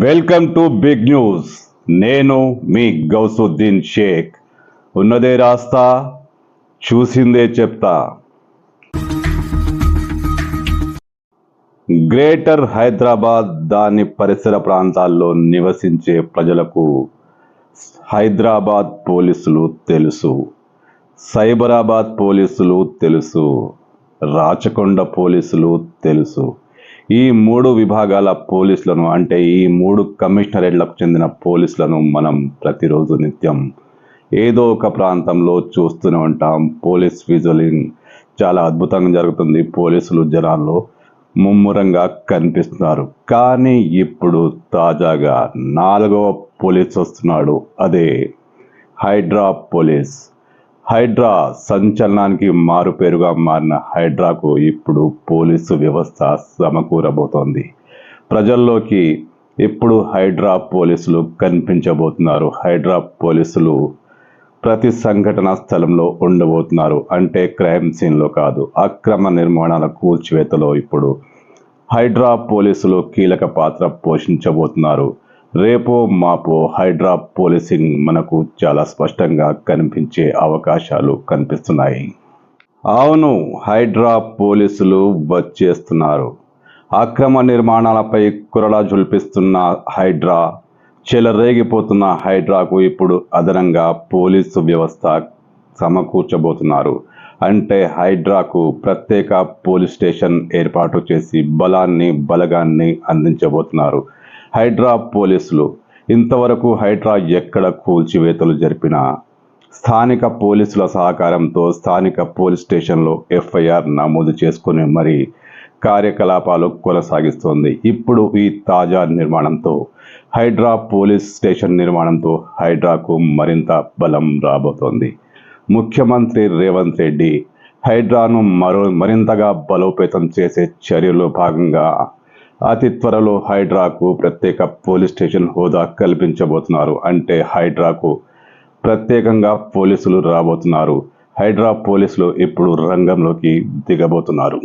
Welcome to big news. నేను మీ గౌసుద్దీన్ షేక్. ఉన్నదే రాస్తా, చూసిందే చెప్తా. గ్రేటర్ హైదరాబాద్ దాని పరిసర ప్రాంతాల్లో నివసించే ప్రజలకు హైదరాబాద్ పోలీసులు తెలుసు, సైబరాబాద్ పోలీసులు తెలుసు, రాచకొండ పోలీసులు తెలుసు. ఈ మూడు విభాగాల పోలీసులను, అంటే ఈ మూడు కమిషనరేట్లకు చెందిన పోలీసులను మనం ప్రతిరోజు నిత్యం ఏదో ఒక ప్రాంతంలో చూస్తూనే ఉంటాం. పోలీస్ విజువలింగ్ చాలా అద్భుతంగా జరుగుతుంది. పోలీసులు జనాల్లో ముమ్మరంగా కనిపిస్తున్నారు. కానీ ఇప్పుడు తాజాగా 4వ పోలీస్ వస్తున్నాడు. అదే హైడ్రా పోలీస్. హైడ్రా సంచలనానికి మారుపేరుగా మారిన హైడ్రాకు ఇప్పుడు పోలీసు వ్యవస్థ సమకూరబోతోంది. ప్రజల్లోకి ఇప్పుడు హైడ్రా పోలీసులు కనిపించబోతున్నారు. హైడ్రా పోలీసులు ప్రతి సంఘటన స్థలంలో ఉండబోతున్నారు. అంటే క్రైమ్ సీన్లో కాదు, అక్రమ నిర్మాణాల కూల్చివేతలో ఇప్పుడు హైడ్రా పోలీసులు కీలక పాత్ర పోషించబోతున్నారు. రేపో మాపో హైడ్రా పోలీసింగ్ మనకు చాలా స్పష్టంగా కనిపించే అవకాశాలు కనిపిస్తున్నాయి. అవును, హైడ్రా పోలీసులు వచ్చేస్తున్నారు. అక్రమ నిర్మాణాలపై కురడా జుల్పిస్తున్న హైడ్రా, చెలరేగిపోతున్న హైడ్రాకు ఇప్పుడు అదనంగా పోలీసు వ్యవస్థ సమకూర్చబోతున్నారు. అంటే హైడ్రాకు ప్రత్యేక పోలీస్ స్టేషన్ ఏర్పాటు చేసి బలగాన్ని అందించబోతున్నారు. హైడ్రా పోలీసులు ఇంతవరకు హైడ్రా ఎక్కడ కూల్చివేతలు జరిపినా స్థానిక పోలీసుల సహకారంతో స్థానిక పోలీస్ స్టేషన్లో ఎఫ్ఐఆర్ నమోదు చేసుకుని మరి కార్యకలాపాలు కొనసాగిస్తోంది. ఇప్పుడు ఈ తాజా నిర్మాణంతో, హైడ్రా పోలీస్ స్టేషన్ నిర్మాణంతో హైడ్రాకు మరింత బలం రాబోతోంది. ముఖ్యమంత్రి రేవంత్ రెడ్డి హైడ్రాను మరింతగా బలోపేతం చేసే చర్యలో భాగంగా అతి త్వరలో హైడ్రాకు ప్రత్యేక పోలీస్ స్టేషన్ హోదా కల్పించబోతున్నారు. అంటే హైడ్రాకు ప్రత్యేకంగా పోలీసులు రాబోతున్నారు. హైడ్రా పోలీసులు ఇప్పుడు రంగంలోకి దిగబోతున్నారు.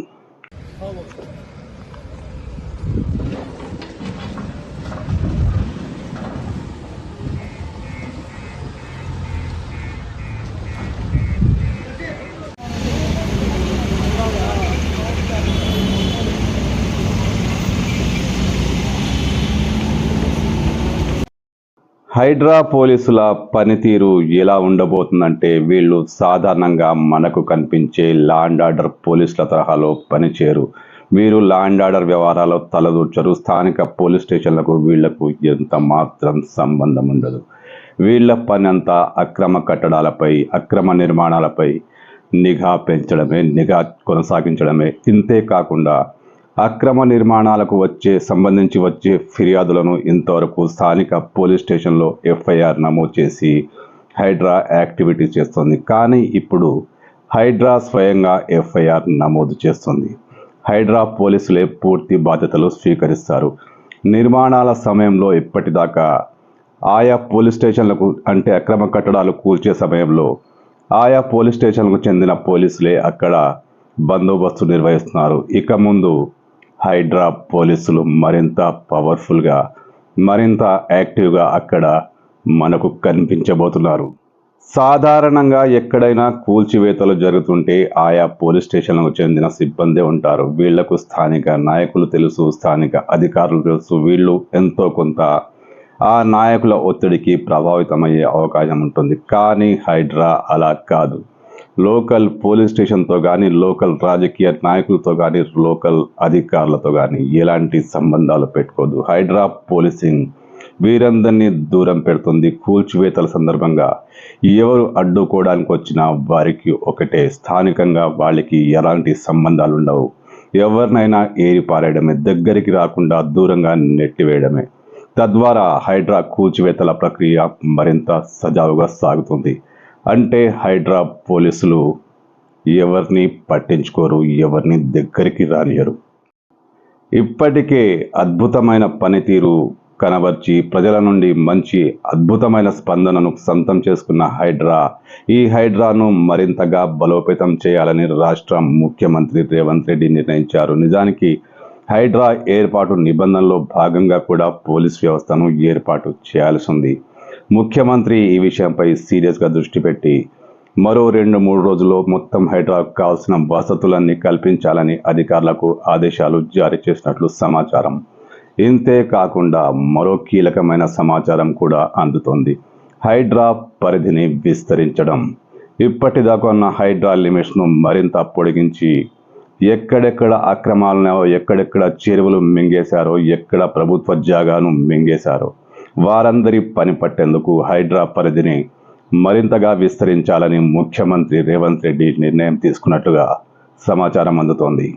హైడ్రా పోలీసుల పనితీరు ఎలా ఉండబోతుందంటే, వీళ్ళు సాధారణంగా మనకు కనిపించే లా అండ్ ఆర్డర్ పోలీసుల తరహాలో పనిచేయరు. వీరు లా అండ్ ఆర్డర్ వ్యవహారాల్లో తలదూర్చరు. స్థానిక పోలీస్ స్టేషన్లకు వీళ్లకు ఎంత మాత్రం సంబంధం ఉండదు. వీళ్ళ పని అంతా అక్రమ కట్టడాలపై, అక్రమ నిర్మాణాలపై నిఘా పెంచడమే, నిఘా కొనసాగించడమే. ఇంతే కాకుండా అక్రమ నిర్మాణాలకు సంబంధించి వచ్చే ఫిర్యాదులను ఇంతవరకు స్థానిక పోలీస్ స్టేషన్లో ఎఫ్ఐఆర్ నమోదు చేసి హైడ్రా యాక్టివిటీ చేస్తుంది. కానీ ఇప్పుడు హైడ్రా స్వయంగా ఎఫ్ఐఆర్ నమోదు చేస్తుంది. హైడ్రా పోలీసులే పూర్తి బాధ్యతలు స్వీకరిస్తారు. నిర్మాణాల సమయంలో ఇప్పటిదాకా ఆయా పోలీస్ స్టేషన్లకు, అంటే అక్రమ కట్టడాలు కూల్చే సమయంలో ఆయా పోలీస్ స్టేషన్లకు చెందిన పోలీసులే అక్కడ బందోబస్తు నిర్వహిస్తున్నారు. ఇక ముందు హైడ్రా పోలీసులు మరింత పవర్ఫుల్గా, మరింత యాక్టివ్గా అక్కడ మనకు కనిపించబోతున్నారు. సాధారణంగా ఎక్కడైనా కూల్చివేతలు జరుగుతుంటే ఆయా పోలీస్ స్టేషన్లకు చెందిన సిబ్బంది ఉంటారు. వీళ్లకు స్థానిక నాయకులు తెలుసు, స్థానిక అధికారులు తెలుసు. వీళ్ళు ఎంతో కొంత ఆ నాయకుల ఒత్తిడికి ప్రభావితమయ్యే అవకాశం ఉంటుంది. కానీ హైడ్రా అలా కాదు. లోకల్ పోలీస్ స్టేషన్తో కానీ, లోకల్ రాజకీయ నాయకులతో కానీ, లోకల్ అధికారులతో కానీ ఎలాంటి సంబంధాలు పెట్టుకోదు. హైడ్రా పోలీసింగ్ వీరందరినీ దూరం పెడుతుంది. కూల్చివేతల సందర్భంగా ఎవరు అడ్డుకోవడానికి వచ్చినా వారికి ఒకటే, స్థానికంగా వాళ్ళకి ఎలాంటి సంబంధాలు ఉండవు. ఎవరినైనా ఏరిపారేయడమే, దగ్గరికి రాకుండా దూరంగా నెట్టివేయడమే. తద్వారా హైడ్రా కూల్చివేతల ప్రక్రియ మరింత సజావుగా సాగుతుంది. అంటే హైడ్రా పోలీసులు ఎవరిని పట్టించుకోరు, ఎవరిని దగ్గరికి రానియరు. ఇప్పటికే అద్భుతమైన పనితీరు కనబర్చి ప్రజల నుండి మంచి అద్భుతమైన స్పందనను సొంతం చేసుకున్న హైడ్రా, ఈ హైడ్రాను మరింతగా బలోపేతం చేయాలని రాష్ట్ర ముఖ్యమంత్రి రేవంత్ రెడ్డి నిర్ణయించారు. నిజానికి హైడ్రా ఏర్పాటు నిబంధనలో భాగంగా కూడా పోలీస్ వ్యవస్థను ఏర్పాటు చేయాల్సి ఉంది. ముఖ్యమంత్రి ఈ విషయంపై సీరియస్గా దృష్టి పెట్టి మరో 2-3 రోజుల్లో మొత్తం హైడ్రాకు కావాల్సిన వసతులన్నీ కల్పించాలని అధికారులకు ఆదేశాలు జారీ చేసినట్లు సమాచారం. ఇంతే కాకుండా మరో కీలకమైన సమాచారం కూడా అందుతోంది. హైడ్రా పరిధిని విస్తరించడం. ఇప్పటిదాకా ఉన్న హైడ్రా లిమిట్స్ను మరింత పొడిగించి ఎక్కడెక్కడ అక్రమాలున్నాయో, ఎక్కడెక్కడ చెరువులు మింగేశారో, ఎక్కడ ప్రభుత్వ జాగాను మింగేశారో వారందరి పని పట్టేందుకు హైడ్రా పరిధిని మరింతగా విస్తరించాలని ముఖ్యమంత్రి రేవంత్ రెడ్డి నిర్ణయం తీసుకున్నట్టుగా సమాచారం అందుతోంది.